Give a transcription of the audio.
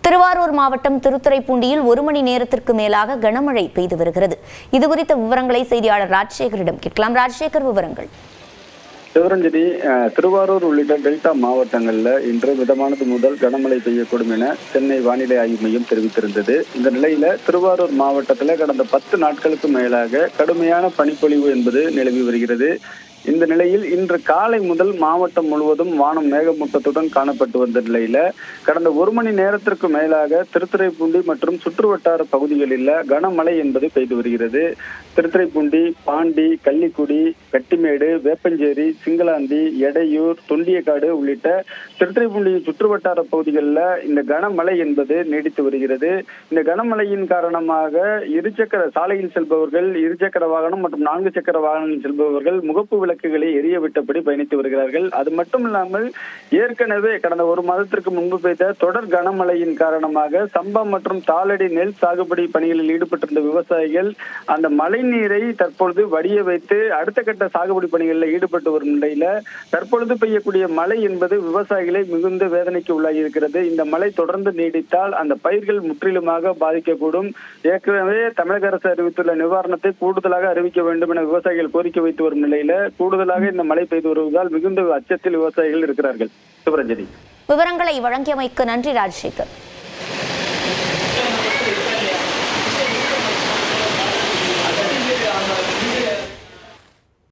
திருவாரூர் மாவட்டம் திருத்துறைப்பூண்டியில் 1 மணி நேரத்திற்கு மேலாக கனமழை பெய்து வருகிறது. இதுகுறித்த விவரங்களை செய்தியாளர் ராஜசேகரிடம் கேட்கலாம். ராஜசேகர், விவரங்கள். சிவரஞ்சனி, திருவாரூர் உள்ளிட்ட டெல்டா மாவட்டங்கள்ல இன்று மிதமானது முதல் கனமழை பெய்யக்கூடும் என சென்னை வானிலை ஆய்வு மையம் தெரிவித்திருந்தது. இந்த நிலையில திருவாரூர் மாவட்டத்துல கடந்த 10 நாட்களுக்கு மேலாக கடுமையான பனிப்பொழிவு என்பது நிலவி வருகிறது. இந்த நிலையில் இன்று காலை முதல் மாவட்டம் முழுவதும் வானம் மேகமூட்டத்துடன் காணப்பட்டு வந்த நிலையில கடந்த 1 மணி நேரத்திற்கு மேலாக திருத்துறைப்பூண்டி மற்றும் சுற்றுவட்டார பகுதிகளில் கனமழை என்பது பெய்து வருகிறது. திருத்துறைப்பூண்டி, பாண்டி, கள்ளிக்குடி, கட்டிமேடு, வேப்பஞ்சேரி, சிங்களாந்தி, எடையூர், தொண்டியக்காடு உள்ளிட்ட திருத்துறைப்பூண்டி சுற்றுவட்டார பகுதிகளில் இந்த கனமழை என்பது நீடித்து வருகிறது. இந்த கனமழையின் காரணமாக இருசக்கர சாலையில் செல்பவர்கள், இருசக்கர வாகனம் மற்றும் 4 சக்கர வாகனங்கள் செல்பவர்கள் முகப்பு விளக்குகளை எரிய விட்டபடி பயணித்து வருகிறார்கள். அது மட்டும் இல்லாமல் ஏற்கனவே கடந்த 1 மாதத்திற்கு முன்பு பெய்த தொடர் கனமழையின் காரணமாக சம்பா மற்றும் தாளடி நெல் சாகுபடி பணிகளில் ஈடுபட்டிருந்த விவசாயிகள் அந்த மழை நீரை தற்பொழுது வடிய வைத்து அடுத்த கட்ட சாகுபடி பணிகளில் ஈடுபட்டு வரும் நிலையில தற்பொழுது பெய்யக்கூடிய மழை என்பது விவசாயிகளை மிகுந்த வேதனைக்கு உள்ளாகி இருக்கிறது. இந்த மழை தொடர்ந்து நீடித்தால் அந்த பயிர்கள் முற்றிலுமாக பாதிக்கக்கூடும். ஏற்கனவே தமிழக அரசு அறிவித்துள்ள நிவாரணத்தை கூடுதலாக அறிவிக்க வேண்டும் என விவசாயிகள் கோரிக்கை வைத்து வரும் நிலையில கூடுதலாக இந்த மழை பெய்து வருவதால் மிகுந்த அச்சத்தில் விவசாயிகள் இருக்கிறார்கள். சிவரஞ்சனி, விவரங்களை வழங்கியமைக்கு நன்றி ராஜசேகர்.